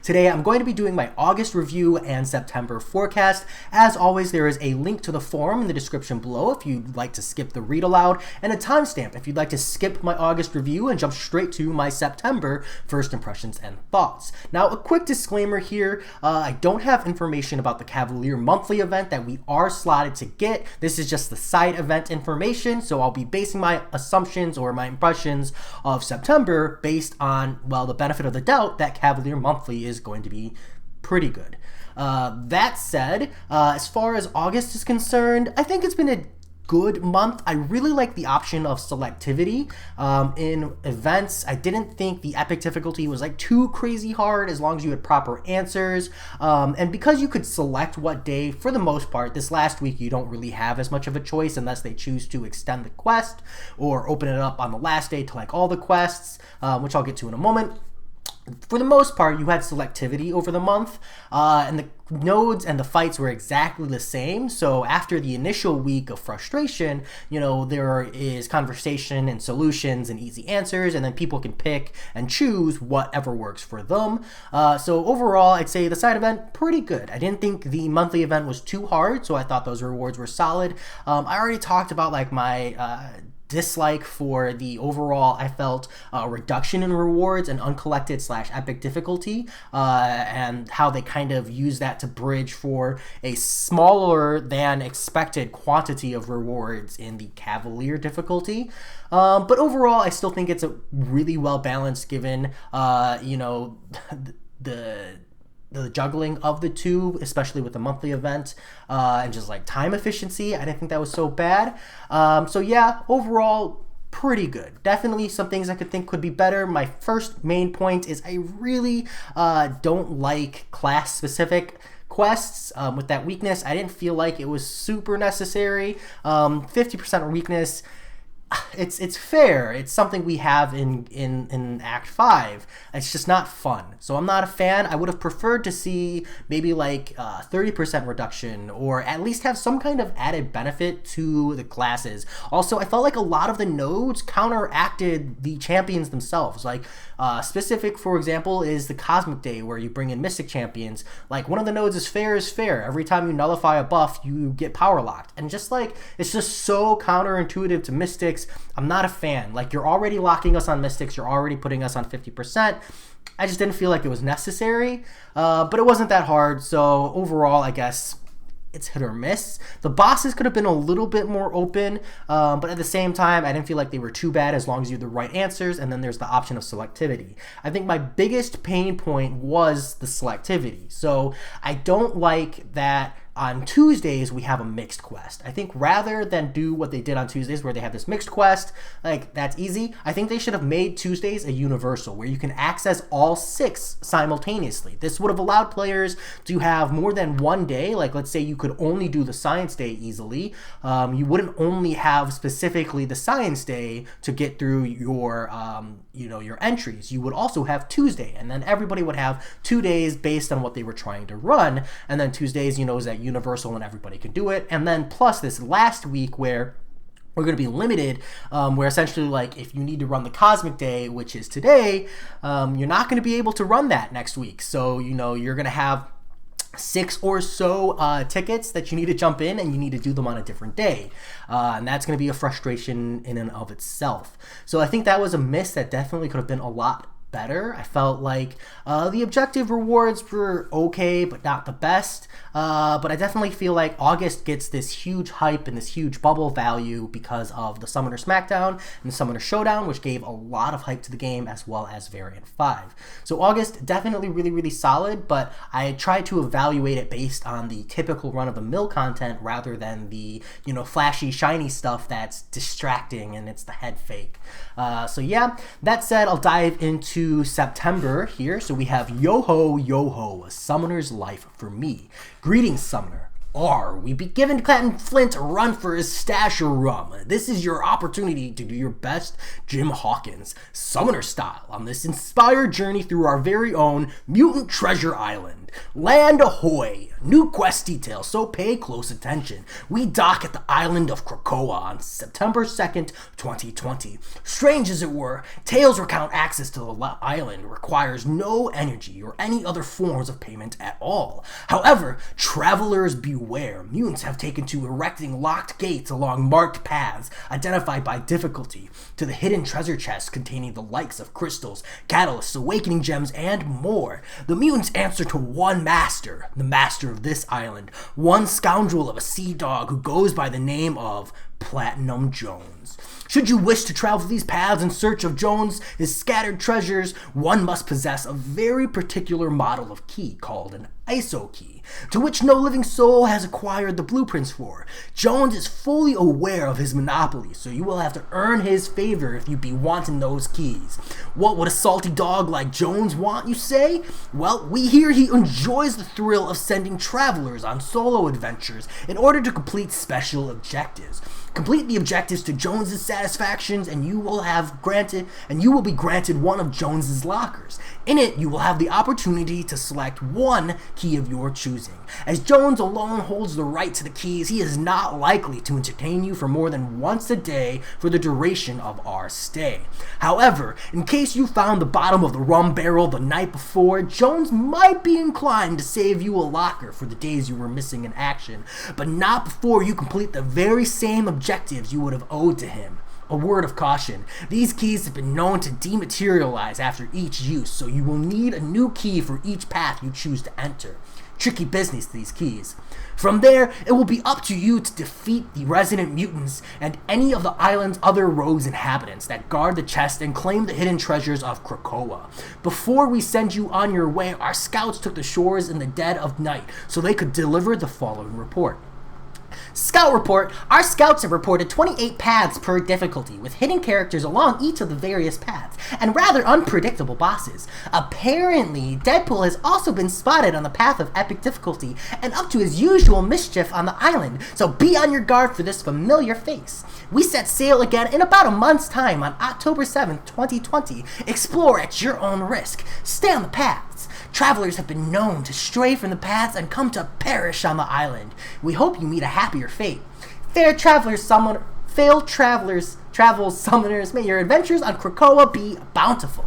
Today, I'm going to be doing my August review and September forecast. As always, there is a link to the forum in the description below if you'd like to skip the read aloud, and a timestamp if you'd like to skip my August review and jump straight to my September first impressions and thoughts. Now, a quick disclaimer here, I don't have information about the Cavalier monthly event that we are slotted to get. This is just the side event information, so I'll be basing my assumptions or my impressions of September based on, well, the benefit of the doubt that Cavalier monthly is going to be pretty good. That said, as far as August is concerned, I think it's been a good month. I really like the option of selectivity in events. I didn't think the epic difficulty was like too crazy hard as long as you had proper answers. And because you could select what day, for the most part, this last week you don't really have as much of a choice unless they choose to extend the quest or open it up on the last day to like all the quests, which I'll get to in a moment. For the most part, you had selectivity over the month, and the nodes and the fights were exactly the same. So after the initial week of frustration, there is conversation and solutions and easy answers, and then people can pick and choose whatever works for them. So overall, I'd say the side event, pretty good. I didn't think the monthly event was too hard, so I thought those rewards were solid. I already talked about like my dislike for the overall, I felt, reduction in rewards and uncollected / epic difficulty, and how they kind of use that to bridge for a smaller than expected quantity of rewards in the Cavalier difficulty. But overall, I still think it's a really well balanced given, the juggling of the two, especially with the monthly event, and just like time efficiency. I didn't think that was so bad. So yeah, overall, pretty good. Definitely some things I could think could be better. My first main point is I really don't like class-specific quests with that weakness. I didn't feel like it was super necessary. 50% weakness, it's fair. It's something we have in Act 5. It's just not fun. So I'm not a fan. I would have preferred to see maybe like 30% reduction, or at least have some kind of added benefit to the classes. Also, I felt like a lot of the nodes counteracted the champions themselves. Like specific, for example, is the Cosmic Day where you bring in Mystic champions. Like one of the nodes is fair. Every time you nullify a buff, you get power locked. And just like, it's just so counterintuitive to Mystics. I'm not a fan. Like, you're already locking us on Mystics. You're already putting us on 50%. I just didn't feel like it was necessary, but it wasn't that hard. So overall, I guess it's hit or miss. The bosses could have been a little bit more open, but at the same time, I didn't feel like they were too bad as long as you had the right answers, and then there's the option of selectivity. I think my biggest pain point was the selectivity. So I don't like that on Tuesdays we have a mixed quest. I think rather than do what they did on Tuesdays where they have this mixed quest, like that's easy, I think they should have made Tuesdays a universal where you can access all 6 simultaneously. This would have allowed players to have more than one day. Like, let's say you could only do the Science Day easily. You wouldn't only have specifically the Science Day to get through your your entries. You would also have Tuesday, and then everybody would have 2 days based on what they were trying to run. And then Tuesdays, is that universal and everybody can do it. And then plus this last week where we're going to be limited, where essentially, like, if you need to run the Cosmic Day, which is today, you're not going to be able to run that next week. So, you're going to have 6 or so tickets that you need to jump in, and you need to do them on a different day. And that's going to be a frustration in and of itself. So I think that was a miss that definitely could have been a lot better. I felt like the objective rewards were okay, but not the best. But I definitely feel like August gets this huge hype and this huge bubble value because of the Summoner Smackdown and the Summoner Showdown, which gave a lot of hype to the game, as well as Variant 5. So August, definitely really, really solid, but I tried to evaluate it based on the typical run-of-the-mill content rather than the, flashy, shiny stuff that's distracting and it's the head fake. So yeah, that said, I'll dive into September here. So we have Yo-Ho, Yo-Ho, a Summoner's Life for Me. Greetings, Summoner. We be giving Clanton Flint a run for his stash of rum. This is your opportunity to do your best Jim Hawkins, Summoner style, on this inspired journey through our very own Mutant Treasure Island. Island. Land ahoy! New quest details, so pay close attention. We dock at the island of Krakoa on September 2nd, 2020. Strange as it were, Tales recount access to the island requires no energy or any other forms of payment at all. However, travelers beware. Mutants have taken to erecting locked gates along marked paths identified by difficulty to the hidden treasure chests containing the likes of crystals, catalysts, awakening gems, and more. The mutants answer to one master, the master of this island, one scoundrel of a sea dog who goes by the name of Platinum Jones. Should you wish to travel these paths in search of Jones' his scattered treasures, one must possess a very particular model of key called an ISO key, to which no living soul has acquired the blueprints for. Jones is fully aware of his monopoly, so you will have to earn his favor if you be wanting those keys. What would a salty dog like Jones want, you say? Well, we hear he enjoys the thrill of sending travelers on solo adventures in order to complete special objectives. Complete the objectives to Jones's satisfactions, and you will be granted one of Jones's lockers. In it, you will have the opportunity to select one key of your choosing. As Jones alone holds the right to the keys, he is not likely to entertain you for more than once a day for the duration of our stay. However, in case you found the bottom of the rum barrel the night before, Jones might be inclined to save you a locker for the days you were missing in action, but not before you complete the very same objectives you would have owed to him. A word of caution, these keys have been known to dematerialize after each use, so you will need a new key for each path you choose to enter. Tricky business, these keys. From there, it will be up to you to defeat the resident mutants and any of the island's other rogues inhabitants that guard the chest and claim the hidden treasures of Krakoa. Before we send you on your way, our scouts took the shores in the dead of night so they could deliver the following report. Scout report. Our scouts have reported 28 paths per difficulty, with hidden characters along each of the various paths, and rather unpredictable bosses. Apparently, Deadpool has also been spotted on the path of epic difficulty, and up to his usual mischief on the island, so be on your guard for this familiar face. We set sail again in about a month's time on October 7th, 2020. Explore at your own risk. Stay on the paths. Travelers have been known to stray from the paths and come to perish on the island. We hope you meet a happier fate. Failed travelers, travel summoners, may your adventures on Krakoa be bountiful.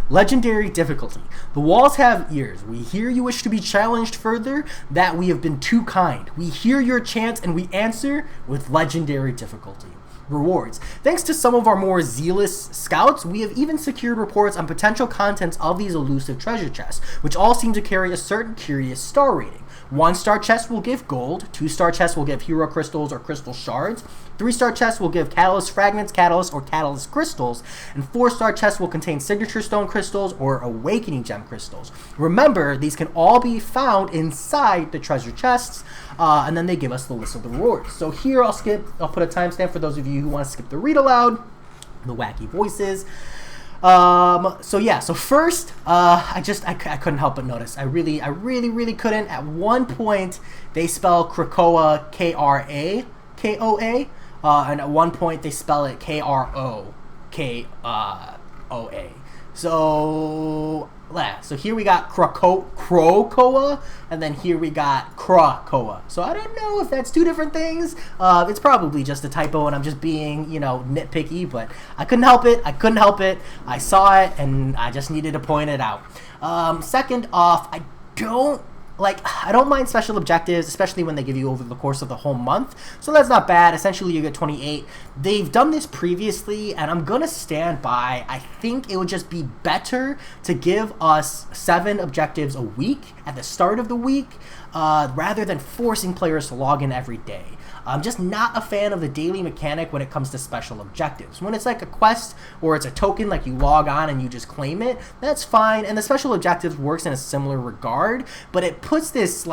Legendary difficulty. The walls have ears. We hear you wish to be challenged further, that we have been too kind. We hear your chants and we answer with legendary difficulty. Rewards. Thanks to some of our more zealous scouts, we have even secured reports on potential contents of these elusive treasure chests, which all seem to carry a certain curious star rating. 1-star chests will give gold, 2-star chests will give hero crystals or crystal shards, 3-star chests will give catalyst fragments, catalyst or catalyst crystals, and 4-star chests will contain signature stone crystals or awakening gem crystals. Remember, these can all be found inside the treasure chests, and then they give us the list of the rewards. So here I'll put a timestamp for those of you who want to skip the read aloud, the wacky voices. So first, I couldn't help but notice. I really couldn't. At one point, they spell Krakoa Krakoa, and at one point they spell it Krokoa. So here we got Krakoa, and then here we got Krakoa. So I don't know if that's two different things. It's probably just a typo, and I'm just being, nitpicky. But I couldn't help it. I saw it, and I just needed to point it out. Second off, I don't mind special objectives, especially when they give you over the course of the whole month. So that's not bad. Essentially, you get 28. They've done this previously, and I'm going to stand by. I think it would just be better to give us 7 objectives a week at the start of the week, rather than forcing players to log in every day. I'm just not a fan of the daily mechanic when it comes to special objectives. When it's like a quest or it's a token, like you log on and you just claim it, that's fine. And the special objectives works in a similar regard, but it puts this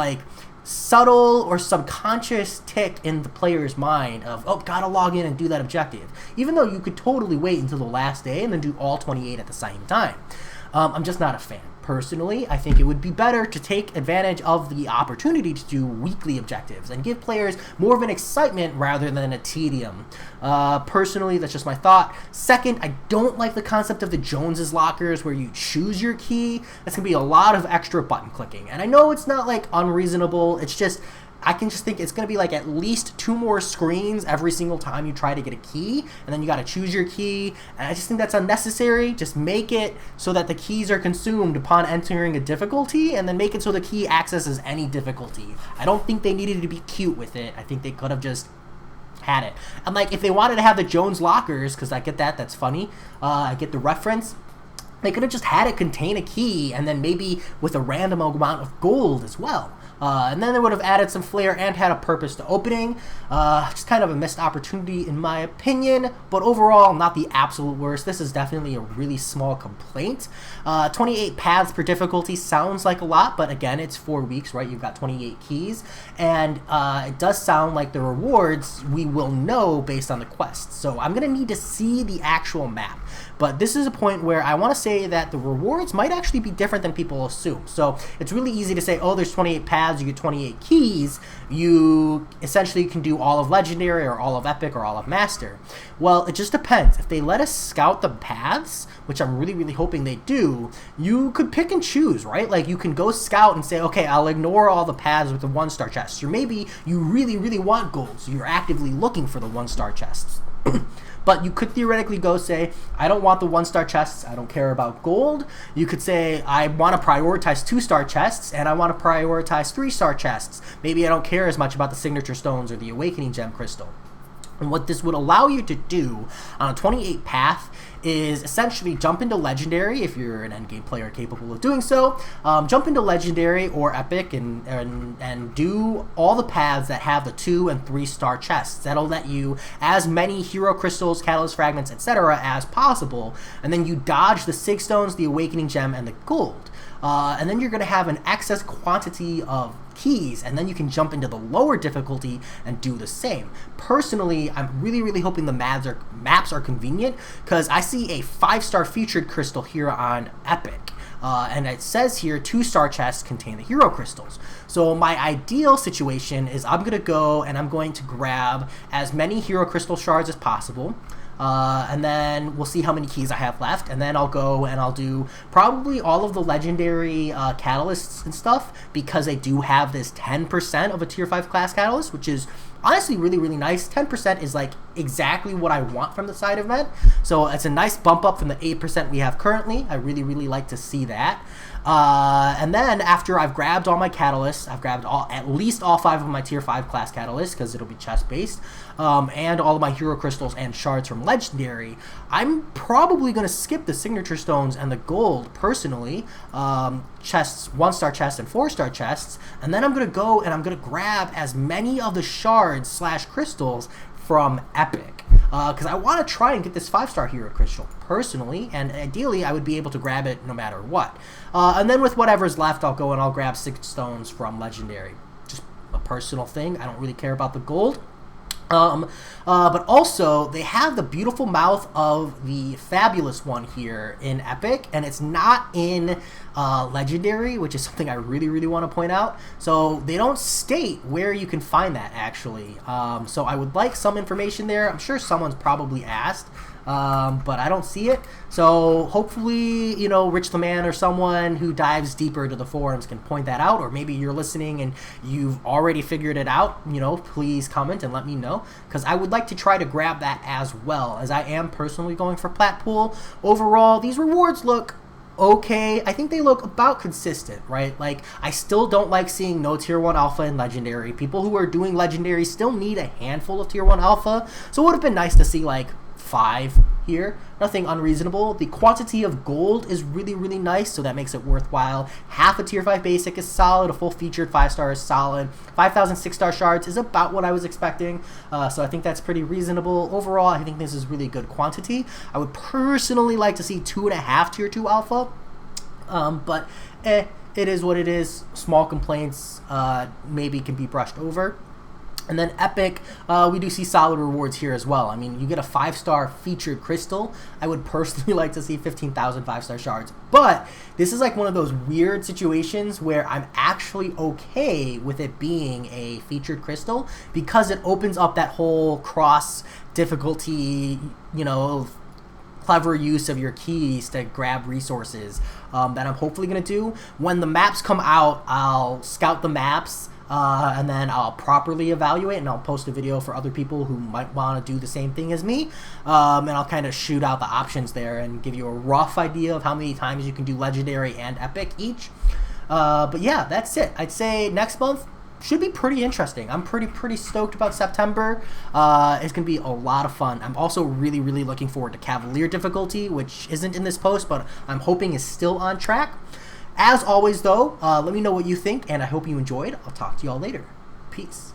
subtle or subconscious tick in the player's mind of, oh, gotta log in and do that objective. Even though you could totally wait until the last day and then do all 28 at the same time. I'm just not a fan. Personally, I think it would be better to take advantage of the opportunity to do weekly objectives and give players more of an excitement rather than a tedium. Personally, that's just my thought. Second, I don't like the concept of the Joneses lockers where you choose your key. That's going to be a lot of extra button clicking. And I know it's not like unreasonable, it's just I can just think it's going to be like at least 2 more screens every single time you try to get a key, and then you got to choose your key, and I just think that's unnecessary. Just make it so that the keys are consumed upon entering a difficulty, and then make it so the key accesses any difficulty. I don't think they needed to be cute with it. I think they could have just had it. And like, if they wanted to have the Jones lockers, because I get that, that's funny, I get the reference, they could have just had it contain a key, and then maybe with a random amount of gold as well. And then they would have added some flair and had a purpose to opening. Just kind of a missed opportunity in my opinion, but overall not the absolute worst. This is definitely a really small complaint. 28 paths per difficulty sounds like a lot, but again, it's 4 weeks, right? You've got 28 keys, and it does sound like the rewards we will know based on the quests. So I'm going to need to see the actual map. But this is a point where I want to say that the rewards might actually be different than people assume. So it's really easy to say, oh, there's 28 paths, you get 28 keys, you essentially can do all of Legendary or all of Epic or all of Master. Well, it just depends. If they let us scout the paths, which I'm really, really hoping they do, you could pick and choose, right? Like, you can go scout and say, okay, I'll ignore all the paths with the 1-star chests. Or maybe you really, really want gold, so you're actively looking for the 1-star chests. But you could theoretically go say, I don't want the 1-star chests, I don't care about gold. You could say, I want to prioritize 2-star chests, and I want to prioritize 3-star chests. Maybe I don't care as much about the signature stones or the awakening gem crystal. And what this would allow you to do on a 28 path is essentially jump into Legendary if you're an endgame player capable of doing so. Jump into Legendary or Epic and do all the paths that have the 2- and 3-star chests. That'll let you as many hero crystals, catalyst fragments, etc. as possible, and then you dodge the sig stones, the awakening gem, and the gold. And then you're going to have an excess quantity of keys, and then you can jump into the lower difficulty and do the same. Personally, I'm really, really hoping the maps are convenient, because I see a 5-star featured crystal here on Epic. And it says here 2-star chests contain the hero crystals. So my ideal situation is I'm going to go and I'm going to grab as many hero crystal shards as possible. And then we'll see how many keys I have left, and then I'll go and I'll do probably all of the legendary catalysts and stuff, because they do have this 10% of a tier 5 class catalyst, which is honestly really, really nice. 10% is like exactly what I want from the side event, so it's a nice bump up from the 8% we have currently. I really, really like to see that. And then after I've grabbed all my catalysts, I've grabbed at least all 5 of my tier 5 class catalysts, because it'll be chest based, and all of my hero crystals and shards from legendary, I'm probably going to skip the signature stones and the gold personally, chests, 1-star chests and 4-star chests, and then I'm going to go and I'm going to grab as many of the shards / crystals from Epic. Because I want to try and get this 5-star hero crystal personally, and ideally I would be able to grab it no matter what. And then with whatever's left, I'll go and I'll grab 6 stones from legendary. Just a personal thing. I don't really care about the gold. But also, they have the beautiful mouth of the fabulous one here in Epic, and it's not in Legendary, which is something I really, really want to point out. So they don't state where you can find that, actually. So I would like some information there. I'm sure someone's probably asked, but I don't see it. So hopefully, you know, Rich the Man or someone who dives deeper into the forums can point that out, or maybe you're listening and you've already figured it out. You know, please comment and let me know, because I would like to try to grab that as well, as I am personally going for Plat Pool. Overall, these rewards look okay. I think they look about consistent, right? Like, I still don't like seeing no tier 1 alpha in legendary. People who are doing legendary still need a handful of tier 1 alpha, so it would have been nice to see like 5 here. Nothing unreasonable. The quantity of gold is really, really nice, so that makes it worthwhile. Half a tier 5 basic is solid. A full featured 5-star is solid. 5,000 6-star shards is about what I was expecting, so I think that's pretty reasonable. Overall, I think this is really good quantity. I would personally like to see 2.5 tier 2 alpha, but it is what it is. Small complaints maybe can be brushed over. And then Epic, we do see solid rewards here as well. I mean, you get a 5-star featured crystal. I would personally like to see 15,000 5-star shards. But this is like one of those weird situations where I'm actually okay with it being a featured crystal because it opens up that whole cross difficulty, you know, clever use of your keys to grab resources that I'm hopefully going to do. When the maps come out, I'll scout the maps and then I'll properly evaluate, and I'll post a video for other people who might want to do the same thing as me, and I'll kind of shoot out the options there and give you a rough idea of how many times you can do legendary and epic each. But yeah, that's it. I'd say next month should be pretty interesting. I'm pretty stoked about September. It's gonna be a lot of fun. I'm also really looking forward to Cavalier difficulty, which isn't in this post, but I'm hoping is still on track. As always, though, let me know what you think, and I hope you enjoyed. I'll talk to you all later. Peace.